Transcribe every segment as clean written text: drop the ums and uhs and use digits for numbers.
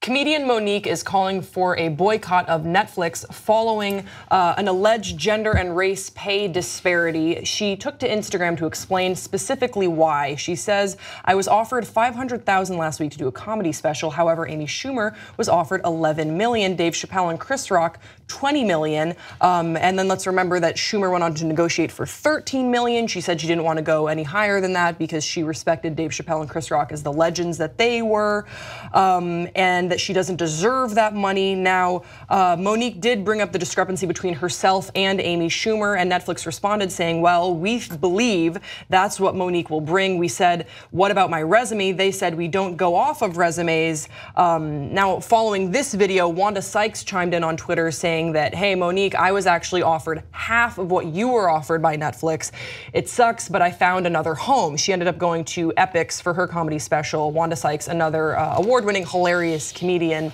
Comedian Monique is calling for a boycott of Netflix following an alleged gender and race pay disparity. She took to Instagram to explain specifically why. She says, "I was offered $500,000 last week to do a comedy special. However, Amy Schumer was offered $11 million. Dave Chappelle and Chris Rock, $20 million. And then let's remember that Schumer went on to negotiate for $13 million. She said she didn't want to go any higher than that because she respected Dave Chappelle and Chris Rock as the legends that they were, and that she doesn't deserve that money. Now, Monique did bring up the discrepancy between herself and Amy Schumer, and Netflix responded saying, well, we believe that's what Monique will bring. We said, what about my resume? They said, we don't go off of resumes. Now, following this video, Wanda Sykes chimed in on Twitter saying that, hey, Monique, I was actually offered half of what you were offered by Netflix. It sucks, but I found another home. She ended up going to Epix for her comedy special. Wanda Sykes, another award-winning, hilarious comedian.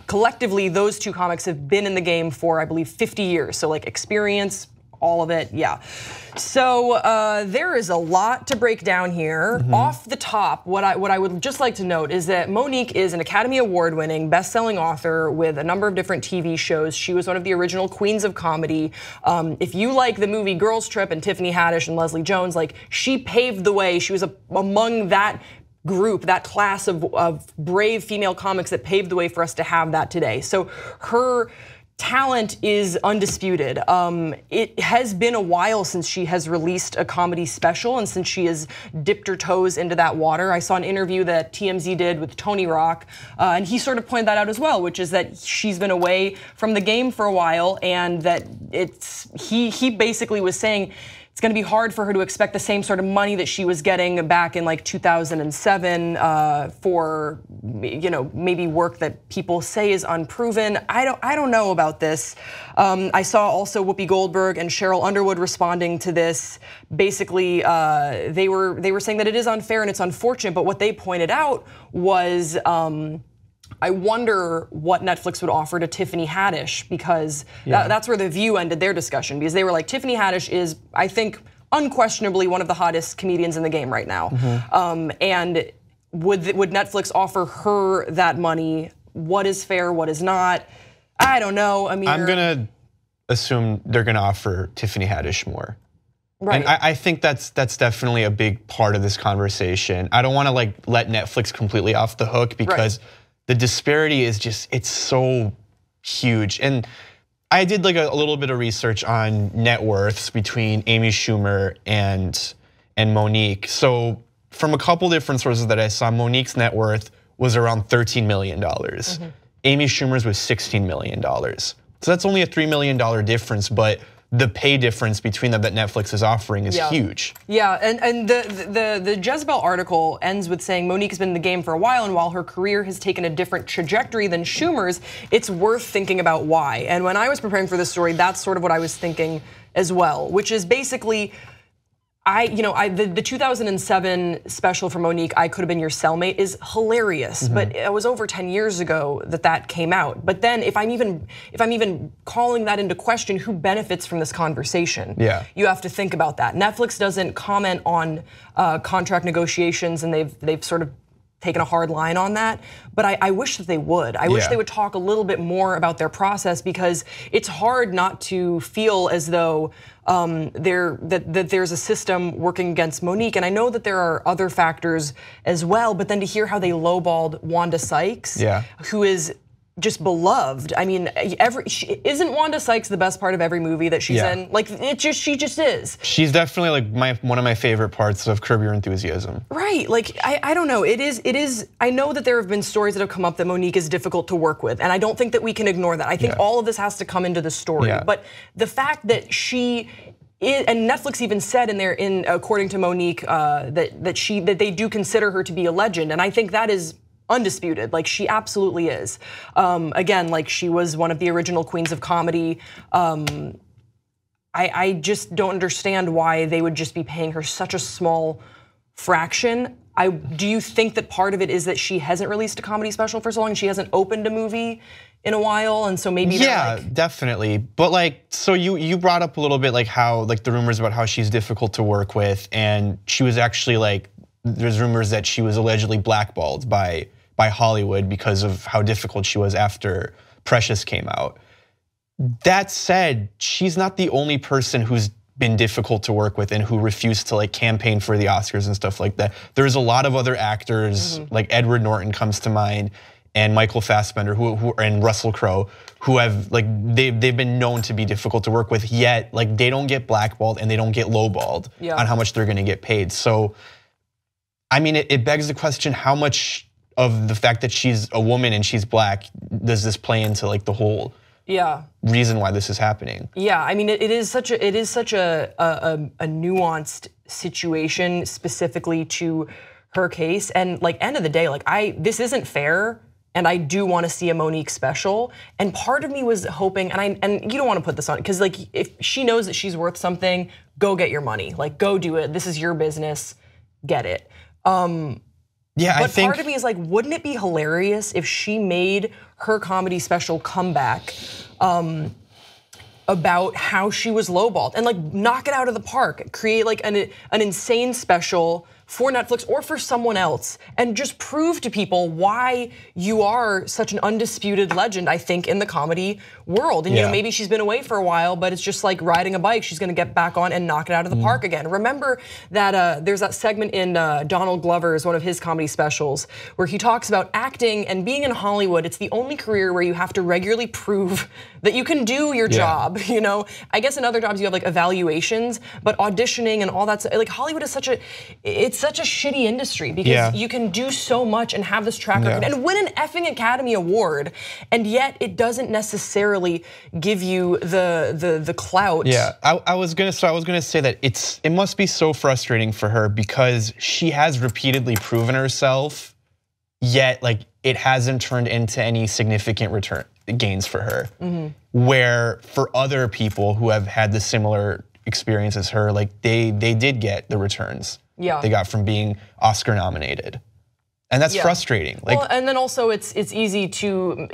Collectively, those two comics have been in the game for, I believe, 50 years. So like experience, all of it, yeah. So there is a lot to break down here. Off the top, what I would just like to note is that Monique is an Academy Award-winning, best-selling author with a number of different TV shows. She was one of the original queens of comedy. If you like the movie Girls Trip and Tiffany Haddish and Leslie Jones, like she paved the way. She was among that group, that class of brave female comics that paved the way for us to have that today. So her talent is undisputed. It has been a while since she has released a comedy special and since she has dipped her toes into that water. I saw an interview that TMZ did with Tony Rock, and he sort of pointed that out as well, which is that she's been away from the game for a while, and that he basically was saying it's going to be hard for her to expect the same sort of money that she was getting back in like 2007 for, you know, maybe work that people say is unproven. I don't know about this. I saw also Whoopi Goldberg and Cheryl Underwood responding to this. Basically, they were saying that it is unfair and it's unfortunate. But what they pointed out was, I wonder what Netflix would offer to Tiffany Haddish, because that's where The View ended their discussion, because they were like, Tiffany Haddish is, I think, unquestionably one of the hottest comedians in the game right now. And would Netflix offer her that money? What is fair, what is not? I don't know. I mean, I'm gonna assume they're gonna offer Tiffany Haddish more. Right. And I think that's definitely a big part of this conversation. I don't want to like let Netflix completely off the hook, because the disparity is just, it's so huge. And I did like a little bit of research on net worths between Amy Schumer and Monique. So from a couple different sources that I saw, Monique's net worth was around $13 million. Amy Schumer's was $16 million. So that's only a $3 million difference, but the pay difference between them that Netflix is offering is huge. Yeah, and the Jezebel article ends with saying Monique has been in the game for a while, and while her career has taken a different trajectory than Schumer's, it's worth thinking about why. And when I was preparing for this story, that's sort of what I was thinking as well, which is basically, the 2007 special for Monique, I Could Have Been Your Cellmate, is hilarious, but it was over 10 years ago that came out. But then if I'm even calling that into question, who benefits from this conversation? Yeah. You have to think about that. Netflix doesn't comment on contract negotiations, and they've sort of taken a hard line on that, but I wish that they would. I wish they would talk a little bit more about their process, because it's hard not to feel as though that there's a system working against Monique. And I know that there are other factors as well, but then to hear how they lowballed Wanda Sykes, who is just beloved. I mean, isn't Wanda Sykes the best part of every movie that she's in? Like, she just is. She's definitely like one of my favorite parts of Curb Your Enthusiasm. Right, like I don't know. It is. I know that there have been stories that have come up that Monique is difficult to work with, and I don't think that we can ignore that. I think all of this has to come into the story. But the fact that she is, and Netflix even said according to Monique, that they do consider her to be a legend, and I think that is undisputed. Like, she absolutely is. Again, like, she was one of the original queens of comedy. I just don't understand why they would just be paying her such a small fraction. Do you think that part of it is that she hasn't released a comedy special for so long? She hasn't opened a movie in a while, and so maybe definitely. But like, so you brought up a little bit like how like the rumors about how she's difficult to work with, and she was actually like, there's rumors that she was allegedly blackballed by by Hollywood because of how difficult she was after Precious came out. That said, she's not the only person who's been difficult to work with and who refused to like campaign for the Oscars and stuff like that. There's a lot of other actors, like Edward Norton comes to mind, and Michael Fassbender, and Russell Crowe, who have like they've been known to be difficult to work with. Yet like they don't get blackballed and they don't get lowballed on how much they're going to get paid. So, I mean, it begs the question: how much of the fact that she's a woman and she's black does this play into like the whole reason why this is happening? Yeah, I mean, it is such a nuanced situation specifically to her case, and like end of the day, like this isn't fair. And I do want to see a Monique special. And part of me was hoping, and you don't want to put this on, because like if she knows that she's worth something, go get your money. Like go do it. This is your business. Get it. But part of me is like, wouldn't it be hilarious if she made her comedy special comeback about how she was lowballed and like knock it out of the park, create like an insane special for Netflix or for someone else, and just prove to people why you are such an undisputed legend, I think, in the comedy world. And you know, maybe she's been away for a while, but it's just like riding a bike. She's gonna get back on and knock it out of the park again. Remember that there's that segment in Donald Glover's, one of his comedy specials, where he talks about acting and being in Hollywood. It's the only career where you have to regularly prove that you can do your job. You know, I guess in other jobs you have like evaluations, but auditioning and all that, like Hollywood is such a shitty industry because you can do so much and have this track record and win an effing Academy Award, and yet it doesn't necessarily give you the clout. Yeah, I was gonna say that it must be so frustrating for her because she has repeatedly proven herself, yet like it hasn't turned into any significant gains for her. Where for other people who have had the similar experience as her, like they did get the returns they got from being Oscar nominated. And that's frustrating. Like, well, and then also it's easy to,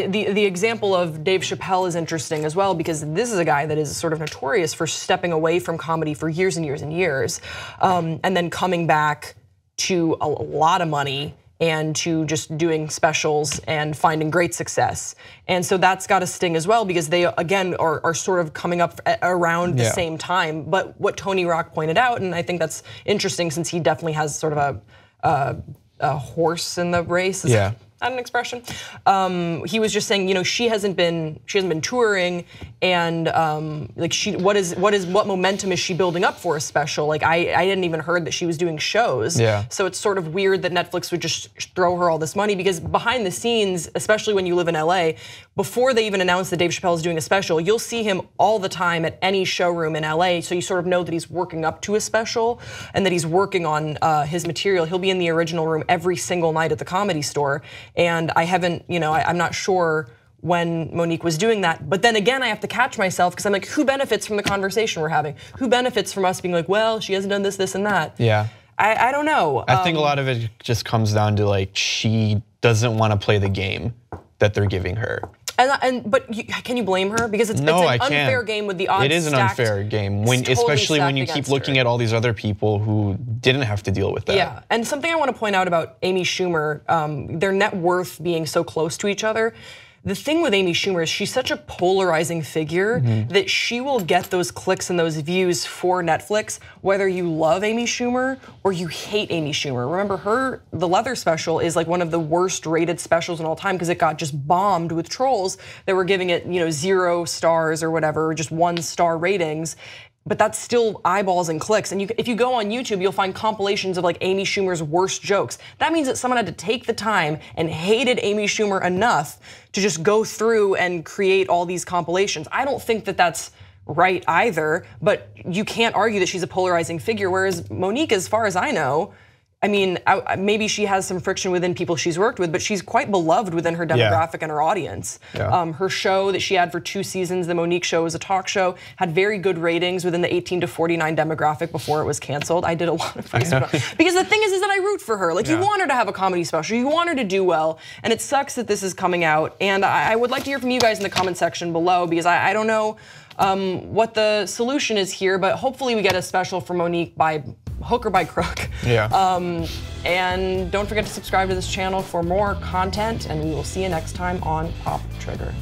the example of Dave Chappelle is interesting as well, because this is a guy that is sort of notorious for stepping away from comedy for years and years and years, and then coming back to a lot of money and to just doing specials and finding great success. And so that's got to sting as well, because they again are sort of coming up around the same time. But what Tony Rock pointed out, and I think that's interesting since he definitely has sort of a horse in the race. Is that an expression? He was just saying, you know, she hasn't been touring, and like what momentum is she building up for a special? Like I hadn't even heard that she was doing shows. So it's sort of weird that Netflix would just throw her all this money, because behind the scenes, especially when you live in LA, before they even announce that Dave Chappelle is doing a special, you'll see him all the time at any showroom in LA. So you sort of know that he's working up to a special and that he's working on his material. He'll be in the original room every single night at the Comedy Store. And I haven't, you know, I'm not sure when Monique was doing that. But then again, I have to catch myself, because I'm like, who benefits from the conversation we're having? Who benefits from us being like, well, she hasn't done this, this, and that? I don't know. I think a lot of it just comes down to like, she doesn't want to play the game that they're giving her. But can you blame her? Because it's an unfair game with the odds. It is an unfair game, especially when you keep looking at all these other people who didn't have to deal with that. Yeah, and something I want to point out about Amy Schumer, their net worth being so close to each other. The thing with Amy Schumer is she's such a polarizing figure that she will get those clicks and those views for Netflix, whether you love Amy Schumer or you hate Amy Schumer. Remember, the Leather special is like one of the worst rated specials in all time, because it got just bombed with trolls that were giving it, you know, 0 stars or whatever, just 1-star ratings. But that's still eyeballs and clicks. And if you go on YouTube, you'll find compilations of like Amy Schumer's worst jokes. That means that someone had to take the time and hated Amy Schumer enough to just go through and create all these compilations. I don't think that that's right either, but you can't argue that she's a polarizing figure, whereas Monique, as far as I know, I mean, maybe she has some friction within people she's worked with, but she's quite beloved within her demographic and her audience. Her show that she had for 2 seasons, the Monique Show, was a talk show, had very good ratings within the 18 to 49 demographic before it was canceled. I did a lot of Facebook. Because the thing is that I root for her. Like, you want her to have a comedy special, you want her to do well, and it sucks that this is coming out. And I would like to hear from you guys in the comment section below, because I don't know what the solution is here, but hopefully we get a special for Monique by hook or by crook. Yeah. And don't forget to subscribe to this channel for more content, and we will see you next time on Pop Trigger.